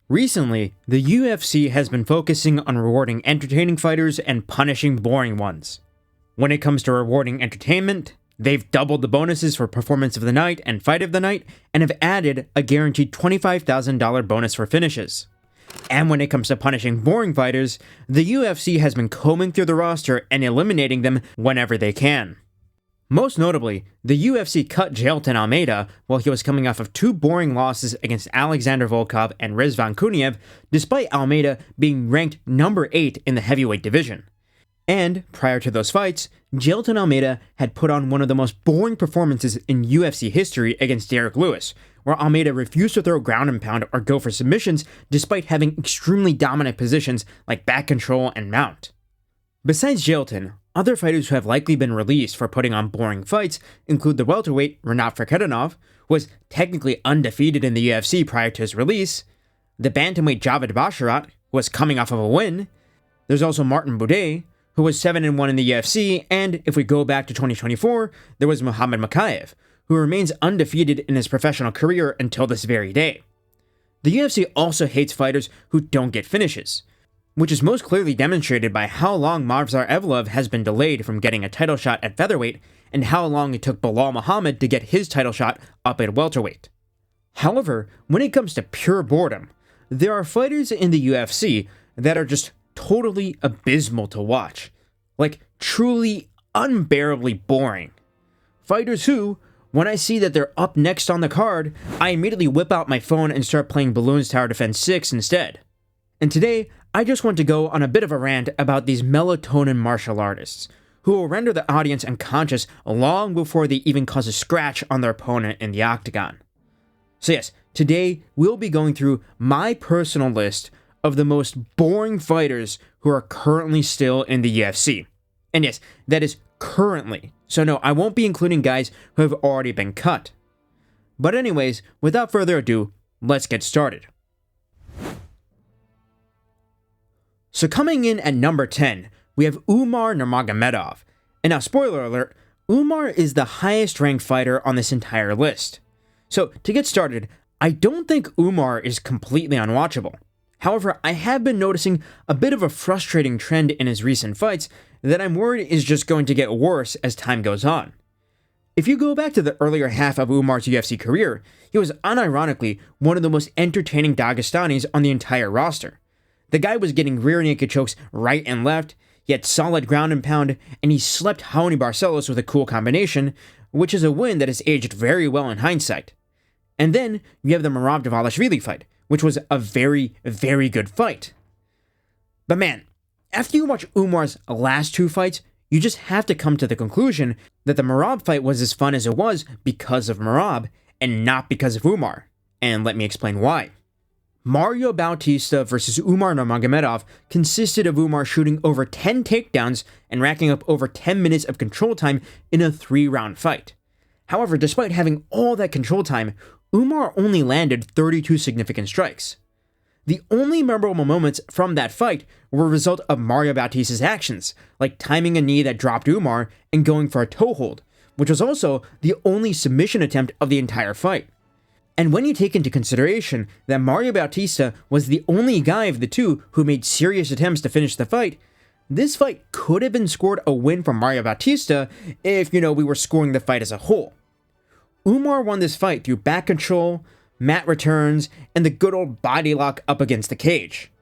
Recently, the UFC has been focusing on rewarding entertaining fighters and punishing boring ones. When it comes to rewarding entertainment, they've doubled the bonuses for Performance of the Night and Fight of the Night and have added a guaranteed $25,000 bonus for finishes. And when it comes to punishing boring fighters, the UFC has been combing through the roster and eliminating them whenever they can. Most notably, the UFC cut Jailton Almeida while he was coming off of two boring losses against Alexander Volkov and Rizvan Kuniev, despite Almeida being ranked number 8 in the heavyweight division. And, prior to those fights, Jailton Almeida had put on one of the most boring performances in UFC history against Derek Lewis, where Almeida refused to throw ground and pound or go for submissions despite having extremely dominant positions like back control and mount. Besides Jailton, other fighters who have likely been released for putting on boring fights include the welterweight Rinat Firkhedinov, who was technically undefeated in the UFC prior to his release, the bantamweight Javid Basharat, who was coming off of a win. There's also Martin Buday, who was 7-1 in the UFC, and if we go back to 2024, there was Muhammad Makayev, who remains undefeated in his professional career until this very day. The UFC also hates fighters who don't get finishes, which is most clearly demonstrated by how long Movsar Evloev has been delayed from getting a title shot at featherweight and how long it took Bilal Muhammad to get his title shot up at welterweight. However, when it comes to pure boredom, there are fighters in the UFC that are just totally abysmal to watch. Like, truly unbearably boring. Fighters who, when I see that they're up next on the card, I immediately whip out my phone and start playing Balloons Tower Defense 6 instead. And today, I just want to go on a bit of a rant about these melatonin martial artists, who will render the audience unconscious long before they even cause a scratch on their opponent in the octagon. So yes, today we'll be going through my personal list of the most boring fighters who are currently still in the UFC. And yes, that is currently. So no, I won't be including guys who have already been cut. But anyways, without further ado, let's get started. So coming in at number 10, we have Umar Nurmagomedov. And now, spoiler alert, Umar is the highest ranked fighter on this entire list. So to get started, I don't think Umar is completely unwatchable. However, I have been noticing a bit of a frustrating trend in his recent fights that I'm worried is just going to get worse as time goes on. If you go back to the earlier half of Umar's UFC career, he was unironically one of the most entertaining Dagestanis on the entire roster. The guy was getting rear naked chokes right and left, he had solid ground and pound, and he slept Raoni Barcelos with a cool combination, which is a win that has aged very well in hindsight. And then you have the Merab Dvalishvili fight, which was a very, very good fight. But man, after you watch Umar's last two fights, you just have to come to the conclusion that the Merab fight was as fun as it was because of Merab, and not because of Umar. And let me explain why. Mario Bautista versus Umar Nurmagomedov consisted of Umar shooting over 10 takedowns and racking up over 10 minutes of control time in a 3-round fight. However, despite having all that control time, Umar only landed 32 significant strikes. The only memorable moments from that fight were a result of Mario Bautista's actions, like timing a knee that dropped Umar and going for a toe hold, which was also the only submission attempt of the entire fight. And when you take into consideration that Mario Bautista was the only guy of the two who made serious attempts to finish the fight, this fight could have been scored a win for Mario Bautista if, we were scoring the fight as a whole. Umar won this fight through back control, mat returns, and the good old body lock up against the cage.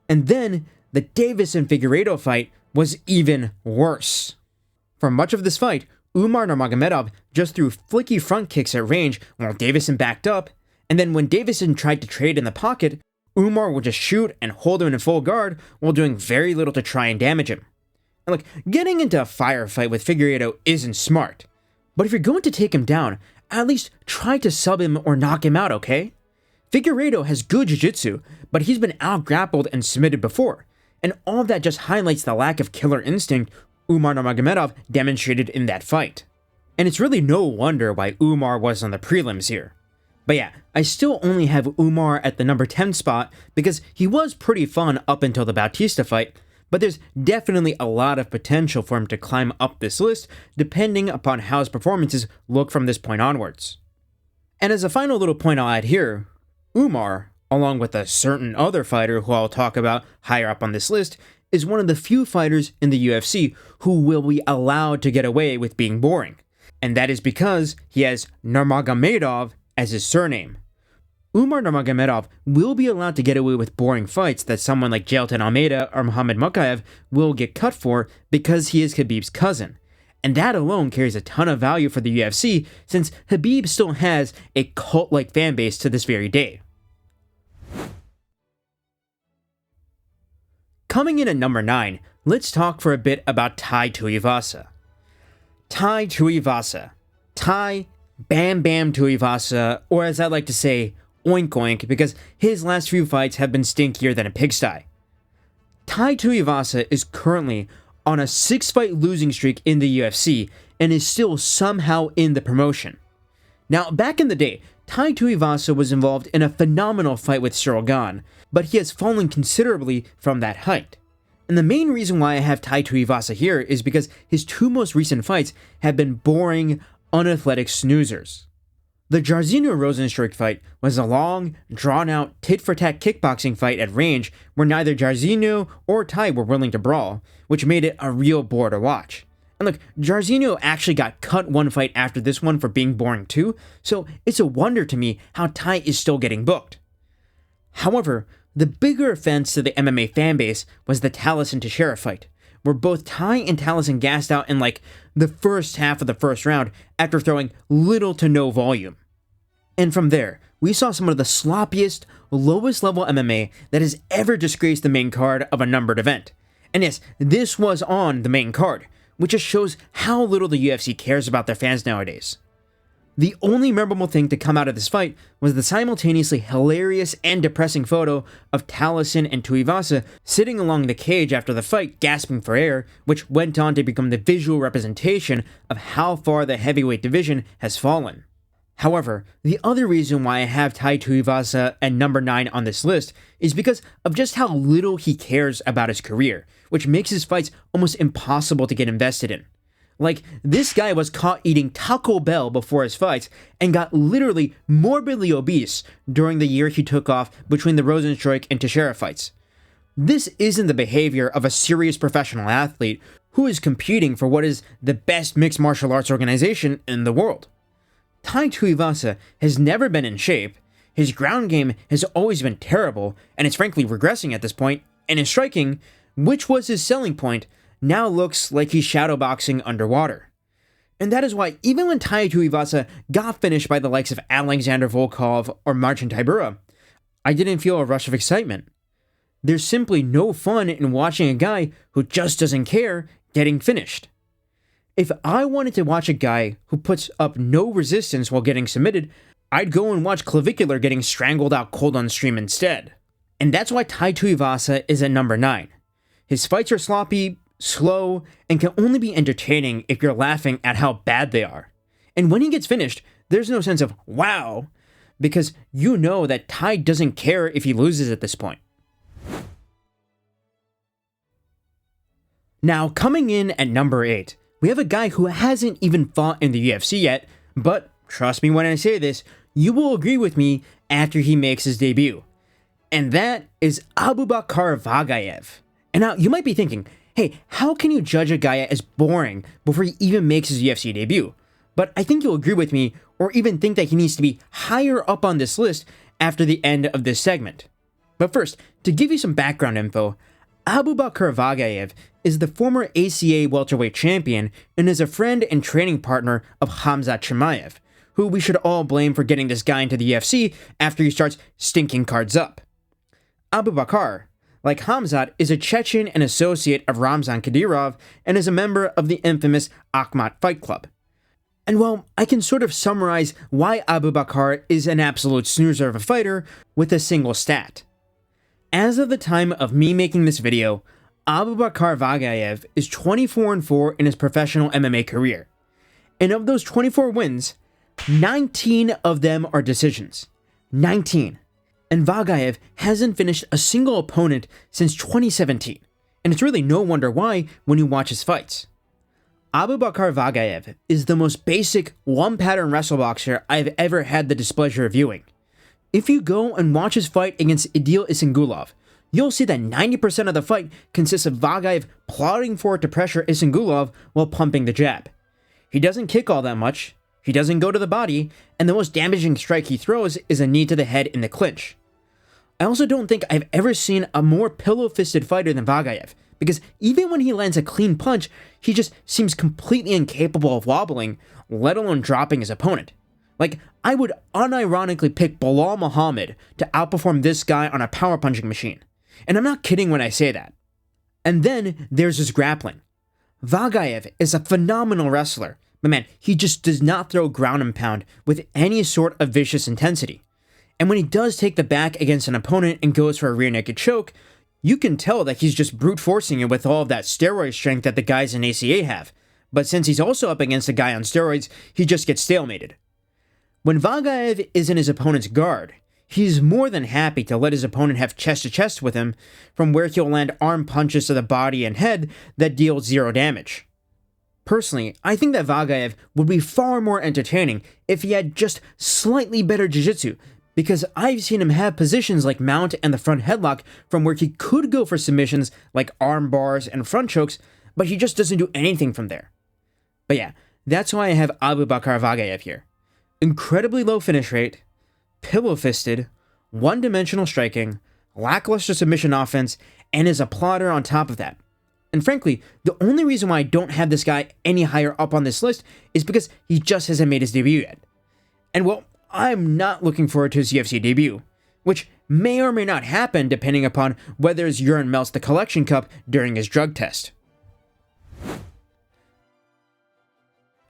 And then, the Deiveson Figueiredo fight was even worse. For much of this fight, Umar Nurmagomedov just threw flicky front kicks at range while Deiveson backed up, and then when Deiveson tried to trade in the pocket, Umar would just shoot and hold him in full guard while doing very little to try and damage him. And look, getting into a firefight with Figueiredo isn't smart, but if you're going to take him down, at least try to sub him or knock him out, okay? Figueiredo has good jiu-jitsu, but he's been out-grappled and submitted before, and all of that just highlights the lack of killer instinct Umar Nurmagomedov demonstrated in that fight. And it's really no wonder why Umar was on the prelims here. But yeah, I still only have Umar at the number 10 spot because he was pretty fun up until the Bautista fight, but there's definitely a lot of potential for him to climb up this list depending upon how his performances look from this point onwards. And as a final little point I'll add here, Umar, along with a certain other fighter who I'll talk about higher up on this list, is one of the few fighters in the UFC who will be allowed to get away with being boring. And that is because he has Nurmagomedov as his surname. Umar Nurmagomedov will be allowed to get away with boring fights that someone like Jailton Almeida or Muhammad Mokaev will get cut for because he is Khabib's cousin. And that alone carries a ton of value for the UFC since Khabib still has a cult-like fan base to this very day. Coming in at number 9, let's talk for a bit about Tai Tuivasa. Tai Tuivasa. Tai Bam Bam Tuivasa, or as I like to say, Oink Oink, because his last few fights have been stinkier than a pigsty. Tai Tuivasa is currently on a 6-fight losing streak in the UFC and is still somehow in the promotion. Now, back in the day, Tai Tuivasa was involved in a phenomenal fight with Cyril Gane, but he has fallen considerably from that height. And the main reason why I have Tai Tuivasa here is because his 2 most recent fights have been boring, unathletic snoozers. The Jairzinho Rozenstruik fight was a long, drawn-out, tit-for-tat kickboxing fight at range where neither Jairzinho or Tai were willing to brawl, which made it a real bore to watch. And look, Jairzinho actually got cut one fight after this one for being boring too, so it's a wonder to me how Tai is still getting booked. However, the bigger offense to the MMA fanbase was the Talison Teixeira fight, where both Tai and Talison gassed out in the first half of the first round after throwing little to no volume. And from there, we saw some of the sloppiest, lowest level MMA that has ever disgraced the main card of a numbered event. And yes, this was on the main card, which just shows how little the UFC cares about their fans nowadays. The only memorable thing to come out of this fight was the simultaneously hilarious and depressing photo of Talison and Tuivasa sitting along the cage after the fight gasping for air, which went on to become the visual representation of how far the heavyweight division has fallen. However, the other reason why I have Tai Tuivasa at number 9 on this list is because of just how little he cares about his career, which makes his fights almost impossible to get invested in. This guy was caught eating Taco Bell before his fights and got literally morbidly obese during the year he took off between the Rozenstruik and Teixeira fights. This isn't the behavior of a serious professional athlete who is competing for what is the best mixed martial arts organization in the world. Tai Tuivasa has never been in shape, his ground game has always been terrible, and is frankly regressing at this point, and his striking, which was his selling point, now looks like he's shadowboxing underwater. And that is why even when Tai Tuivasa got finished by the likes of Alexander Volkov or Marcin Tybura, I didn't feel a rush of excitement. There's simply no fun in watching a guy who just doesn't care getting finished. If I wanted to watch a guy who puts up no resistance while getting submitted, I'd go and watch Clavicular getting strangled out cold on stream instead. And that's why Tai Tuivasa is at number 9. His fights are sloppy, slow, and can only be entertaining if you're laughing at how bad they are. And when he gets finished, there's no sense of wow, because you know that Tai doesn't care if he loses at this point. Now, coming in at number 8, we have a guy who hasn't even fought in the UFC yet, but trust me when I say this, you will agree with me after he makes his debut. And that is Abubakar Vagayev. And now, you might be thinking, hey, how can you judge a guy as boring before he even makes his UFC debut? But I think you'll agree with me, or even think that he needs to be higher up on this list after the end of this segment. But first, to give you some background info, Abubakar Vagayev is the former ACA welterweight champion and is a friend and training partner of Khamzat Chimaev, who we should all blame for getting this guy into the UFC after he starts stinking cards up. Abubakar, like Khamzat, is a Chechen and associate of Ramzan Kadyrov and is a member of the infamous Akhmat Fight Club. And well, I can sort of summarize why Abubakar is an absolute snoozer of a fighter with a single stat. As of the time of me making this video, Abubakar Vagayev is 24-4 in his professional MMA career. And of those 24 wins, 19 of them are decisions. 19. And Vagayev hasn't finished a single opponent since 2017. And it's really no wonder why when you watch his fights. Abubakar Vagayev is the most basic one-pattern wrestle boxer I've ever had the displeasure of viewing. If you go and watch his fight against Idil Isangulov, you'll see that 90% of the fight consists of Vagaev plotting forward to pressure Isangulov while pumping the jab. He doesn't kick all that much, he doesn't go to the body, and the most damaging strike he throws is a knee to the head in the clinch. I also don't think I've ever seen a more pillow-fisted fighter than Vagaev, because even when he lands a clean punch, he just seems completely incapable of wobbling, let alone dropping his opponent. Like, I would unironically pick Bilal Muhammad to outperform this guy on a power punching machine. And I'm not kidding when I say that. And then there's his grappling. Vagaev is a phenomenal wrestler, but man, he just does not throw ground and pound with any sort of vicious intensity. And when he does take the back against an opponent and goes for a rear naked choke, you can tell that he's just brute forcing it with all of that steroid strength that the guys in ACA have. But since he's also up against a guy on steroids, he just gets stalemated. When Vagaev is in his opponent's guard, he's more than happy to let his opponent have chest-to-chest with him, from where he'll land arm punches to the body and head that deal 0 damage. Personally, I think that Vagaev would be far more entertaining if he had just slightly better jiu-jitsu, because I've seen him have positions like mount and the front headlock from where he could go for submissions like arm bars and front chokes, but he just doesn't do anything from there. But yeah, that's why I have Abubakar Vagaev here. Incredibly low finish rate, pillow-fisted, one-dimensional striking, lackluster submission offense, and is a plotter on top of that. And frankly, the only reason why I don't have this guy any higher up on this list is because he just hasn't made his debut yet. And well, I'm not looking forward to his UFC debut, which may or may not happen depending upon whether his urine melts the collection cup during his drug test.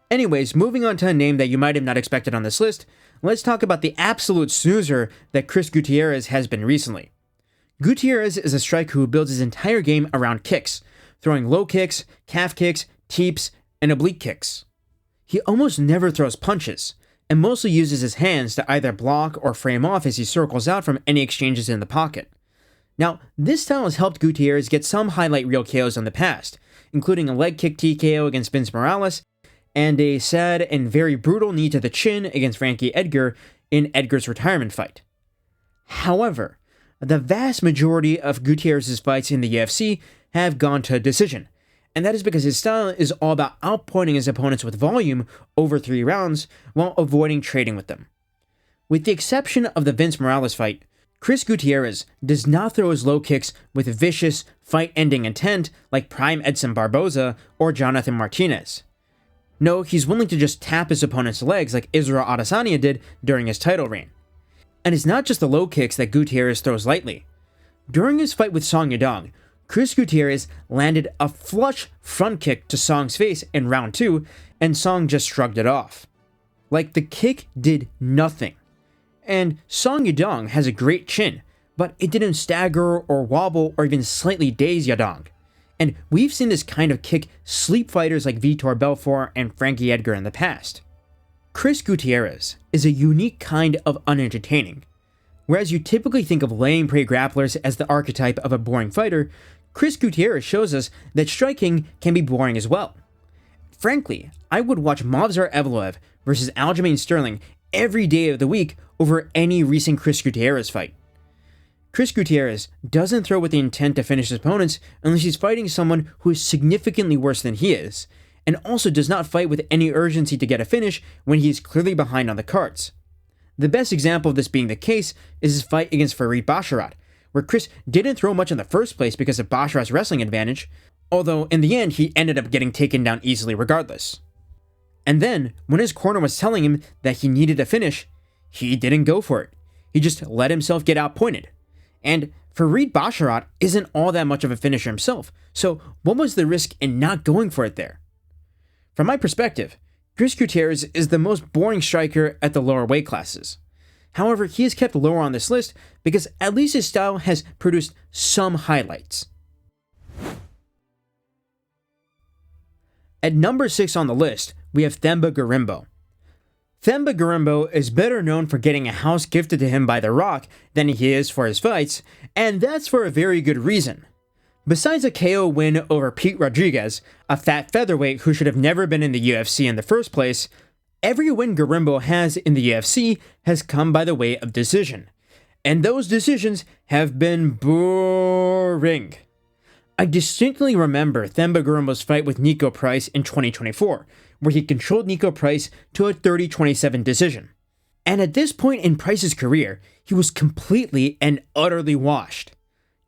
Anyways, moving on to a name that you might have not expected on this list, let's talk about the absolute snoozer that Chris Gutierrez has been recently. Gutierrez is a striker who builds his entire game around kicks, throwing low kicks, calf kicks, teeps, and oblique kicks. He almost never throws punches, and mostly uses his hands to either block or frame off as he circles out from any exchanges in the pocket. Now, this style has helped Gutierrez get some highlight reel KOs in the past, including a leg kick TKO against Vince Morales, and a sad and very brutal knee to the chin against Frankie Edgar in Edgar's retirement fight. However, the vast majority of Gutierrez's fights in the UFC have gone to decision, and that is because his style is all about outpointing his opponents with volume over 3 rounds while avoiding trading with them. With the exception of the Vince Morales fight, Chris Gutierrez does not throw his low kicks with vicious, fight-ending intent like Prime Edson Barboza or Jonathan Martinez. No, he's willing to just tap his opponent's legs like Israel Adesanya did during his title reign. And it's not just the low kicks that Gutierrez throws lightly. During his fight with Song Yadong, Chris Gutierrez landed a flush front kick to Song's face in round 2, and Song just shrugged it off. Like, the kick did nothing. And Song Yadong has a great chin, but it didn't stagger or wobble or even slightly daze Yadong. And we've seen this kind of kick sleep fighters like Vitor Belfort and Frankie Edgar in the past. Chris Gutierrez is a unique kind of unentertaining. Whereas you typically think of laying prey grapplers as the archetype of a boring fighter, Chris Gutierrez shows us that striking can be boring as well. Frankly, I would watch Movsar Evloev versus Aljamain Sterling every day of the week over any recent Chris Gutierrez fight. Chris Gutierrez doesn't throw with the intent to finish his opponents unless he's fighting someone who is significantly worse than he is, and also does not fight with any urgency to get a finish when he is clearly behind on the cards. The best example of this being the case is his fight against Farid Basharat, where Chris didn't throw much in the first place because of Basharat's wrestling advantage, although in the end he ended up getting taken down easily regardless. And then, when his corner was telling him that he needed a finish, he didn't go for it. He just let himself get outpointed. And Farid Basharat isn't all that much of a finisher himself, so what was the risk in not going for it there? From my perspective, Chris Gutierrez is the most boring striker at the lower weight classes. However, he is kept lower on this list because at least his style has produced some highlights. At number 6 on the list, we have Themba Gorimbo. Themba Gorimbo is better known for getting a house gifted to him by The Rock than he is for his fights, and that's for a very good reason. Besides a KO win over Pete Rodriguez, a fat featherweight who should have never been in the UFC in the first place, Every win Garimbo has in the UFC has come by the way of decision, and those decisions have been boring. I distinctly remember Themba Garimbo's fight with Nico Price in 2024, where he controlled Nico Price to a 30-27 decision. And at this point in Price's career, he was completely and utterly washed.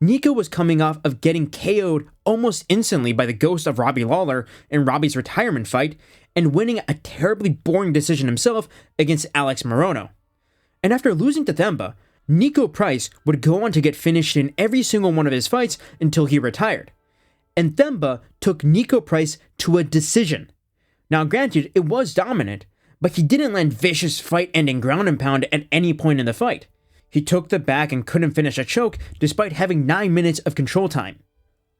Nico was coming off of getting KO'd almost instantly by the ghost of Robbie Lawler in Robbie's retirement fight, and winning a terribly boring decision himself against Alex Morono. And after losing to Themba, Nico Price would go on to get finished in every single one of his fights until he retired. And Themba took Nico Price to a decision. Now granted, it was dominant, but he didn't land vicious fight-ending ground and pound at any point in the fight. He took the back and couldn't finish a choke despite having 9 minutes of control time.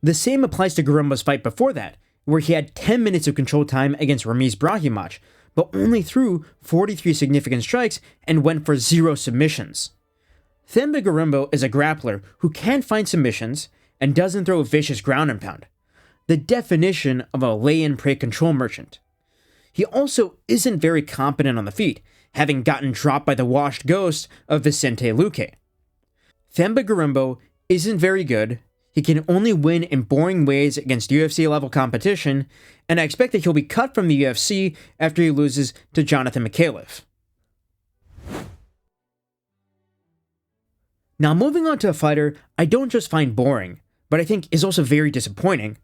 The same applies to Garimbo's fight before that, where he had 10 minutes of control time against Ramiz Brahimaj, but only threw 43 significant strikes and went for 0 submissions. Themba Garimbo is a grappler who can find submissions and doesn't throw vicious ground and pound, the definition of a lay-and-pray control merchant. He also isn't very competent on the feet, having gotten dropped by the washed ghost of Vicente Luque. Themba Garimbo isn't very good. He can only win in boring ways against UFC-level competition, and I expect that he'll be cut from the UFC after he loses to Jonathan Mikhailov. Now moving on to a fighter I don't just find boring, but I think is also very disappointing,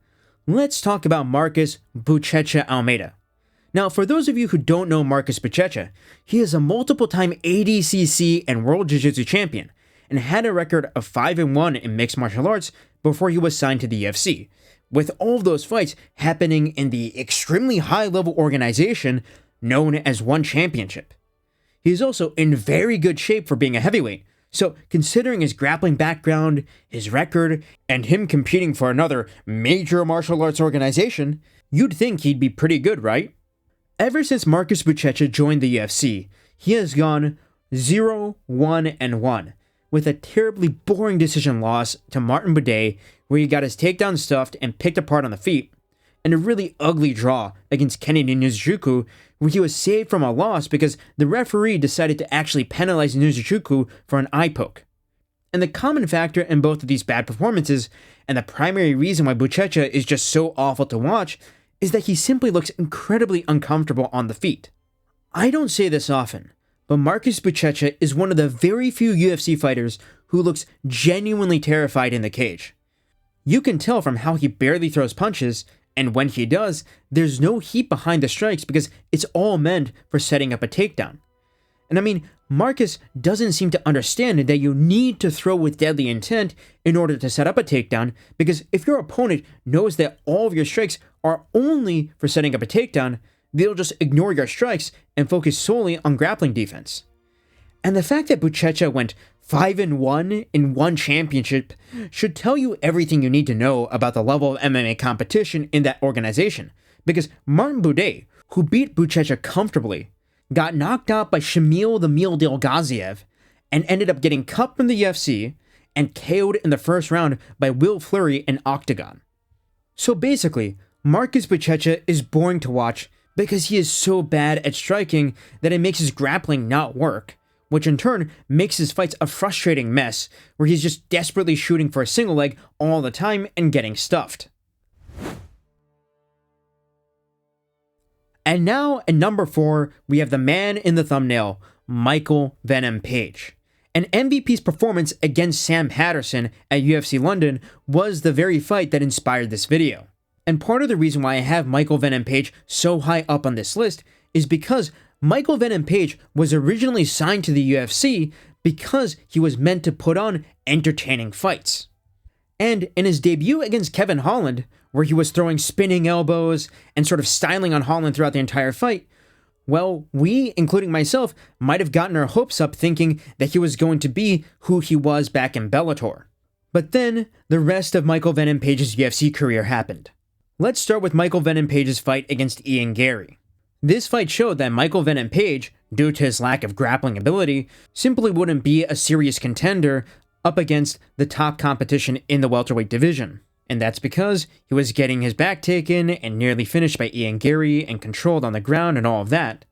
let's talk about Marcus Buchecha Almeida. Now for those of you who don't know Marcus Buchecha, he is a multiple-time ADCC and World Jiu-Jitsu champion, and had a record of 5-1 in mixed martial arts before he was signed to the UFC, with all of those fights happening in the extremely high-level organization known as One Championship. He is also in very good shape for being a heavyweight, so considering his grappling background, his record, and him competing for another major martial arts organization, you'd think he'd be pretty good, right? Ever since Marcus Buchecha joined the UFC, he has gone 0-1-1, with a terribly boring decision loss to Martin Buday, where he got his takedown stuffed and picked apart on the feet, and a really ugly draw against Kenny Nzujuku, where he was saved from a loss because the referee decided to actually penalize Nzujuku for an eye poke. And the common factor in both of these bad performances, and the primary reason why Buchecha is just so awful to watch, is that he simply looks incredibly uncomfortable on the feet. I don't say this often, but Marcus Buchecha is one of the very few UFC fighters who looks genuinely terrified in the cage. You can tell from how he barely throws punches, and when he does, there's no heat behind the strikes because it's all meant for setting up a takedown. And I mean, Marcus doesn't seem to understand that you need to throw with deadly intent in order to set up a takedown, because if your opponent knows that all of your strikes are only for setting up a takedown, they'll just ignore your strikes and focus solely on grappling defense. And the fact that Buchecha went 5-1 in One Championship should tell you everything you need to know about the level of MMA competition in that organization, because Martin Buday, who beat Buchecha comfortably, got knocked out by Shamil the Meal Del Gaziev, and ended up getting cut from the UFC and KO'd in the first round by Will Fleury in Octagon. So basically, Marcus Buchecha is boring to watch because he is so bad at striking that it makes his grappling not work, which in turn makes his fights a frustrating mess where he's just desperately shooting for a single leg all the time and getting stuffed. And now, at number 4, we have the man in the thumbnail, Michael Venom Page. And MVP's performance against Sam Patterson at UFC London was the very fight that inspired this video. And part of the reason why I have Michael Venom Page so high up on this list is because Michael Venom Page was originally signed to the UFC because he was meant to put on entertaining fights. And in his debut against Kevin Holland, where he was throwing spinning elbows and sort of styling on Holland throughout the entire fight, well, we, including myself, might have gotten our hopes up thinking that he was going to be who he was back in Bellator. But then, the rest of Michael Venom Page's UFC career happened. Let's start with Michael Venom Page's fight against Ian Gary. This fight showed that Michael Venom Page, due to his lack of grappling ability, simply wouldn't be a serious contender up against the top competition in the welterweight division. And that's because he was getting his back taken and nearly finished by Ian Gary and controlled on the ground and all of that.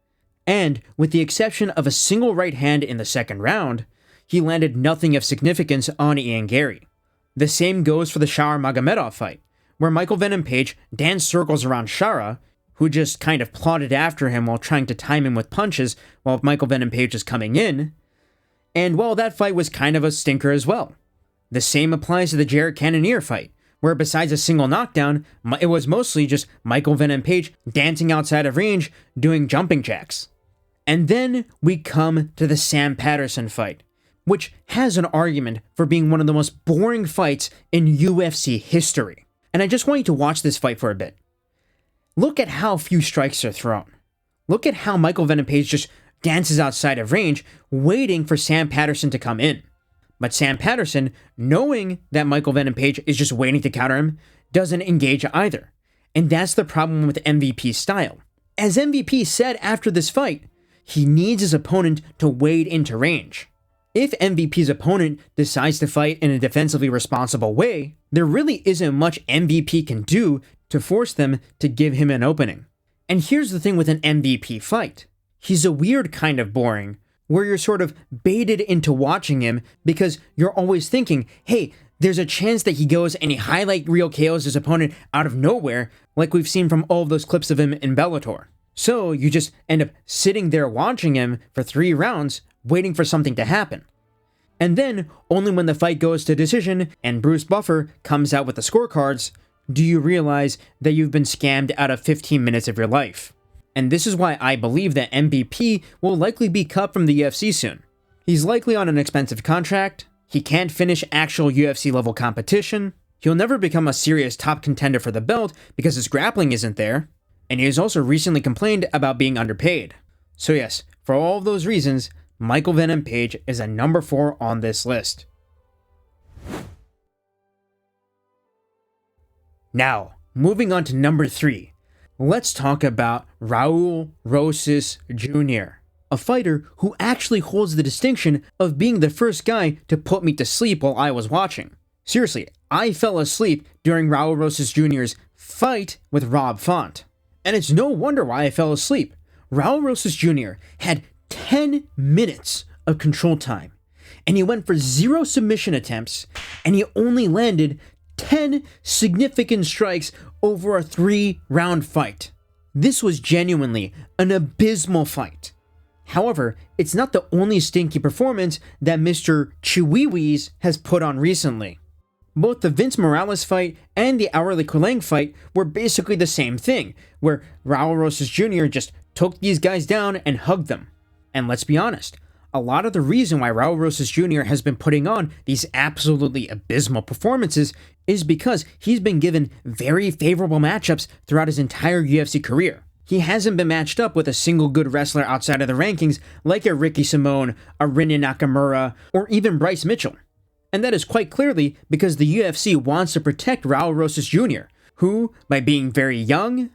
And with the exception of a single right hand in the second round, he landed nothing of significance on Ian Gary. The same goes for the Shara Magomedov fight, where Michael Venom Page danced circles around Shara, who just kind of plodded after him while trying to time him with punches while Michael Venom Page is coming in. And well, that fight was kind of a stinker as well. The same applies to the Jared Cannonier fight, where besides a single knockdown, it was mostly just Michael Venom Page dancing outside of range doing jumping jacks. And then we come to the Sam Patterson fight, which has an argument for being one of the most boring fights in UFC history. And I just want you to watch this fight for a bit. Look at how few strikes are thrown. Look at how Michael Venom Page just dances outside of range, waiting for Sam Patterson to come in. But Sam Patterson, knowing that Michael Venom Page is just waiting to counter him, doesn't engage either. And that's the problem with MVP's style. As MVP said after this fight, he needs his opponent to wade into range. If MVP's opponent decides to fight in a defensively responsible way, there really isn't much MVP can do to force them to give him an opening. And here's the thing with an MVP fight. He's a weird kind of boring, where you're sort of baited into watching him because you're always thinking, hey, there's a chance that he goes and he highlight reel KOs his opponent out of nowhere, like we've seen from all of those clips of him in Bellator. So you just end up sitting there watching him for 3 rounds, waiting for something to happen. And then, only when the fight goes to decision and Bruce Buffer comes out with the scorecards, do you realize that you've been scammed out of 15 minutes of your life. And this is why I believe that MVP will likely be cut from the UFC soon. He's likely on an expensive contract, he can't finish actual UFC level competition, he'll never become a serious top contender for the belt because his grappling isn't there, and he has also recently complained about being underpaid. So yes, for all of those reasons, Michael Venom Page is at number 4 on this list. Now, moving on to number 3, let's talk about Raul Rosas Jr., a fighter who actually holds the distinction of being the first guy to put me to sleep while I was watching. Seriously, I fell asleep during Raul Rosas Jr.'s fight with Rob Font. And it's no wonder why I fell asleep. Raul Rosas Jr. had 10 minutes of control time, and he went for 0 submission attempts, and he only landed 10 significant strikes over a 3-round fight. This was genuinely an abysmal fight. However, it's not the only stinky performance that Mr. Chiwiwis has put on recently. Both the Vince Morales fight and the Aureli Kulang fight were basically the same thing, where Raul Rosas Jr. just took these guys down and hugged them. And let's be honest, a lot of the reason why Raul Rosas Jr. has been putting on these absolutely abysmal performances is because he's been given very favorable matchups throughout his entire UFC career. He hasn't been matched up with a single good wrestler outside of the rankings like a Ricky Simone, a Rinya Nakamura, or even Bryce Mitchell. And that is quite clearly because the UFC wants to protect Raul Rosas Jr., who, by being very young,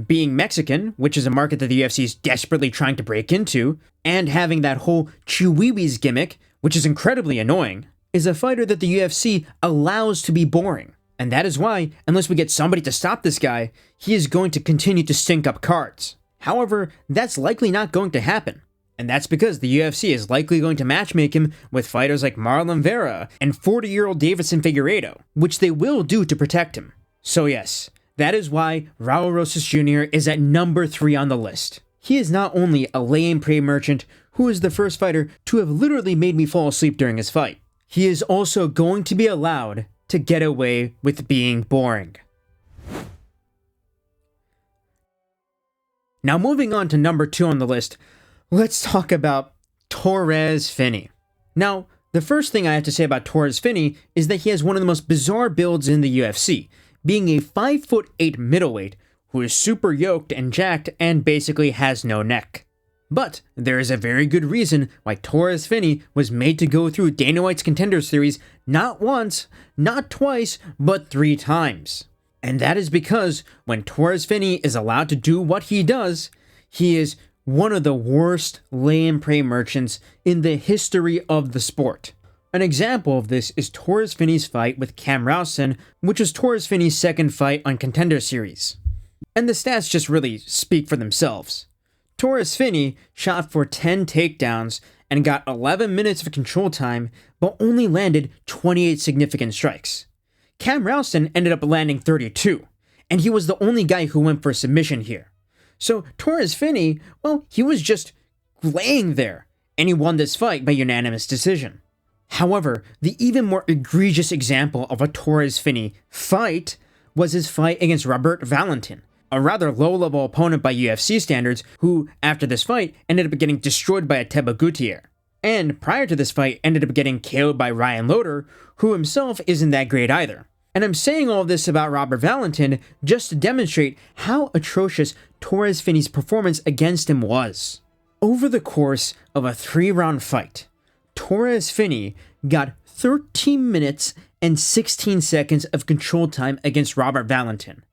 being Mexican, which is a market that the UFC is desperately trying to break into, and having that whole Chiwiwis gimmick, which is incredibly annoying, is a fighter that the UFC allows to be boring. And that is why, unless we get somebody to stop this guy, he is going to continue to stink up cards. However, that's likely not going to happen. And that's because the UFC is likely going to matchmake him with fighters like Marlon Vera and 40-year-old Davidson Figueiredo, which they will do to protect him. So yes, that is why Raul Rosas Jr. is at number 3 on the list. He is not only a lay and prey merchant who is the first fighter to have literally made me fall asleep during his fight, he is also going to be allowed to get away with being boring. Now moving on to number 2 on the list, let's talk about Torrez Finney. Now, the first thing I have to say about Torrez Finney is that he has one of the most bizarre builds in the UFC, being a 5'8" middleweight who is super yoked and jacked and basically has no neck. But there is a very good reason why Torrez Finney was made to go through Dana White's Contender Series not once, not twice, but 3 times. And that is because when Torrez Finney is allowed to do what he does, he is one of the worst lay and prey merchants in the history of the sport. An example of this is Torrez Finney's fight with Cam Rousen, which was Torrez Finney's second fight on Contender Series. And the stats just really speak for themselves. Torres Finney shot for 10 takedowns and got 11 minutes of control time, but only landed 28 significant strikes. Cam Ralston ended up landing 32, and he was the only guy who went for submission here. So Torres Finney, well, he was just laying there, and he won this fight by unanimous decision. However, the even more egregious example of a Torres Finney fight was his fight against Robert Valentin, a rather low-level opponent by UFC standards who, after this fight, ended up getting destroyed by Ateba Gutierrez. And prior to this fight, ended up getting KO'd by Ryan Loder, who himself isn't that great either. And I'm saying all this about Robert Valentin just to demonstrate how atrocious Torres Finney's performance against him was. Over the course of a 3-round fight, Torres Finney got 13 minutes and 16 seconds of control time against Robert Valentin,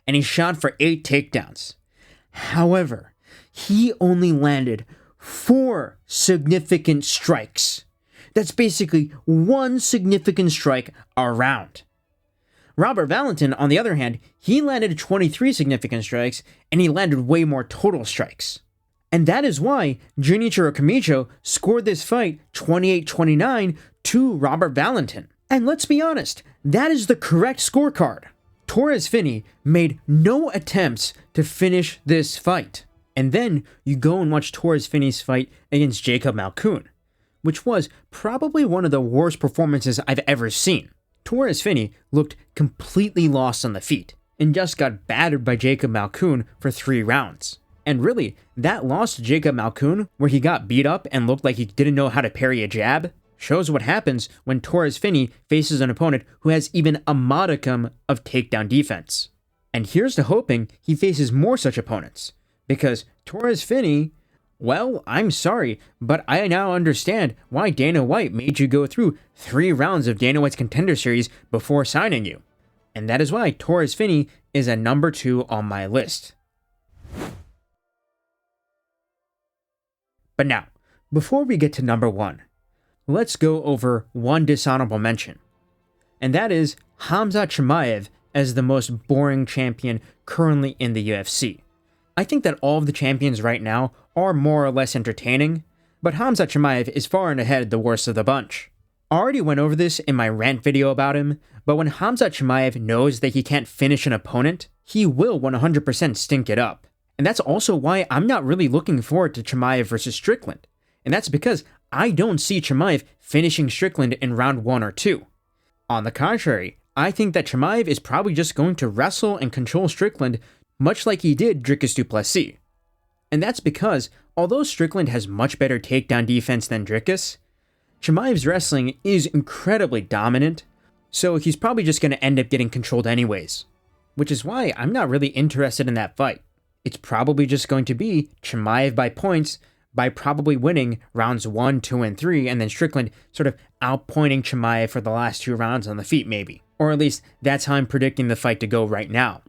and he shot for 8 takedowns. However, he only landed 4 significant strikes. That's basically 1 significant strike a round. Robert Valentin, on the other hand, he landed 23 significant strikes, and he landed way more total strikes. And that is why Junichiro Kamicho scored this fight 28-29 to Robert Valentin. And let's be honest, that is the correct scorecard. Torres Finney made no attempts to finish this fight. And then you go and watch Torres Finney's fight against Jacob Malkoun, which was probably one of the worst performances I've ever seen. Torres Finney looked completely lost on the feet and just got battered by Jacob Malkoun for 3 rounds. And really, that loss to Jacob Malkoun, where he got beat up and looked like he didn't know how to parry a jab, shows what happens when Torres Finney faces an opponent who has even a modicum of takedown defense. And here's to hoping he faces more such opponents, because Torres Finney, well, I'm sorry, but I now understand why Dana White made you go through 3 rounds of Dana White's Contender Series before signing you. And that is why Torres Finney is a number 2 on my list. But now, before we get to number 1, let's go over one dishonorable mention. And that is Khamzat Chimaev as the most boring champion currently in the UFC. I think that all of the champions right now are more or less entertaining, but Khamzat Chimaev is far and ahead the worst of the bunch. I already went over this in my rant video about him, but when Khamzat Chimaev knows that he can't finish an opponent, he will 100% stink it up. And that's also why I'm not really looking forward to Chimaev versus Strickland. And that's because I don't see Chimaev finishing Strickland in round 1 or 2. On the contrary, I think that Chimaev is probably just going to wrestle and control Strickland much like he did Dricus du Plessis. And that's because, although Strickland has much better takedown defense than Dricus, Chimaev's wrestling is incredibly dominant, so he's probably just going to end up getting controlled anyways. Which is why I'm not really interested in that fight. It's probably just going to be Chimaev by points by probably winning rounds 1, 2, and 3, and then Strickland sort of outpointing Chimaev for the last 2 rounds on the feet maybe. Or at least that's how I'm predicting the fight to go right now.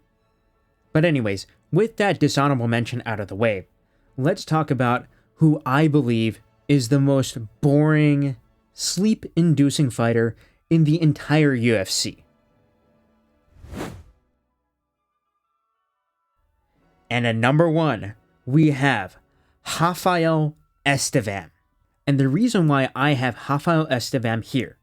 But anyways, with that dishonorable mention out of the way, let's talk about who I believe is the most boring, sleep-inducing fighter in the entire UFC. And at number 1, we have Rafael Estevam. And the reason why I have Rafael Estevam here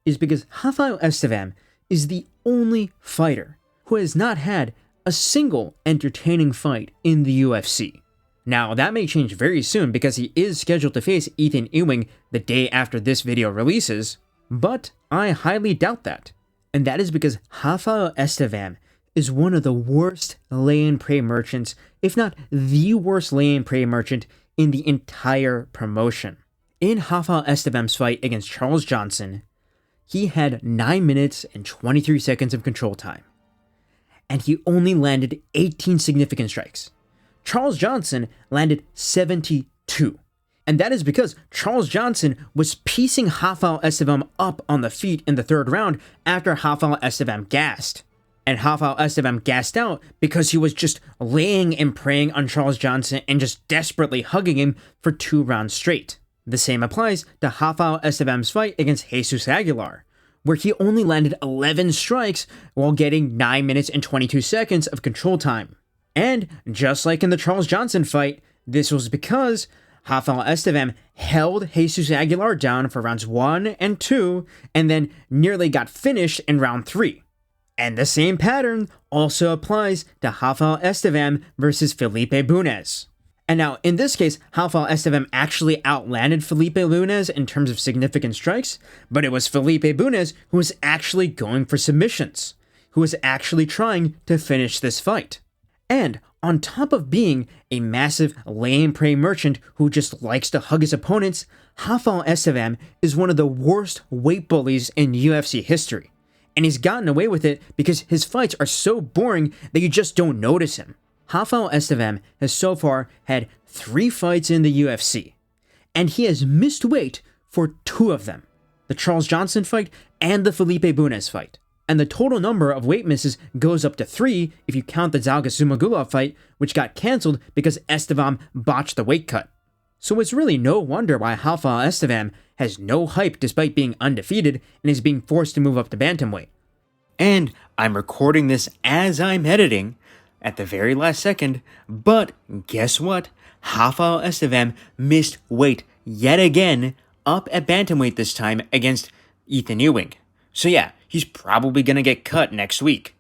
is because Rafael Estevam is the only fighter who has not had a single entertaining fight in the UFC. Now, that may change very soon because he is scheduled to face Ethan Ewing the day after this video releases, but I highly doubt that. And that is because Rafael Estevam is one of the worst lay-and-pray merchants, if not the worst lay-and-pray merchant in the entire promotion. In Rafael Estevam's fight against Charles Johnson, he had 9 minutes and 23 seconds of control time, and he only landed 18 significant strikes. Charles Johnson landed 72. And that is because Charles Johnson was piecing Rafael Estevam up on the feet in the 3rd round after Rafael Estevam gassed. And Rafael Estevam gassed out because he was just laying and praying on Charles Johnson and just desperately hugging him for 2 rounds straight. The same applies to Rafael Estevam's fight against Jesus Aguilar, where he only landed 11 strikes while getting 9 minutes and 22 seconds of control time. And just like in the Charles Johnson fight, This was because Rafael Estevam held Jesus Aguilar down for rounds 1 and 2 and then nearly got finished in round 3. And the same pattern also applies to Rafael Estevam versus Felipe Bunez. And now, in this case, Rafael Estevam actually outlanded Felipe Bunez in terms of significant strikes, but it was Felipe Bunez who was actually going for submissions, who was actually trying to finish this fight. And on top of being a massive lay and pray merchant who just likes to hug his opponents, Rafael Estevam is one of the worst weight bullies in UFC history. And he's gotten away with it because his fights are so boring that you just don't notice him. Rafael Estevam has so far had 3 fights in the UFC, and he has missed weight for 2 of them, the Charles Johnson fight and the Felipe Bunez fight. And the total number of weight misses goes up to 3 if you count the Zhalgas Zhumagulov fight, which got cancelled because Estevam botched the weight cut. So it's really no wonder why Rafael Estevam has no hype despite being undefeated and is being forced to move up to bantamweight. And I'm recording this as I'm editing, at the very last second, but guess what? Rafael Estevam missed weight yet again, up at bantamweight this time against Ethan Ewing. So yeah, he's probably gonna get cut next week.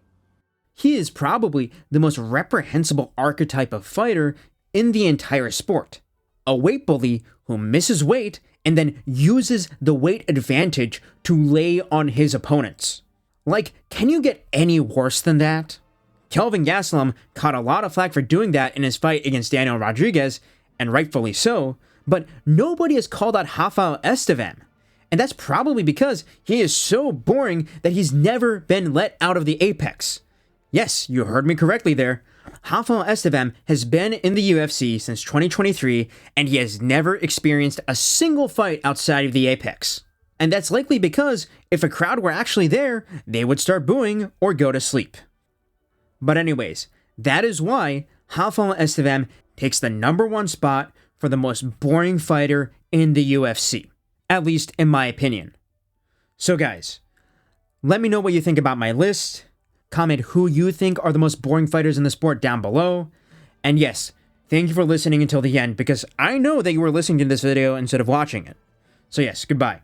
He is probably the most reprehensible archetype of fighter in the entire sport. A weight bully who misses weight and then uses the weight advantage to lay on his opponents. Like, can you get any worse than that? Kelvin Gastelum caught a lot of flack for doing that in his fight against Daniel Rodriguez, and rightfully so, but nobody has called out Rafael Estevam. And that's probably because he is so boring that he's never been let out of the apex. Yes, you heard me correctly there. Rafael Estevam has been in the UFC since 2023, and he has never experienced a single fight outside of the apex. And that's likely because if a crowd were actually there, they would start booing or go to sleep. But anyways, that is why Rafael Estevam takes the #1 spot for the most boring fighter in the UFC, at least in my opinion. So guys, let me know what you think about my list. Comment who you think are the most boring fighters in the sport down below. And yes, thank you for listening until the end, because I know that you were listening to this video instead of watching it. So yes, goodbye.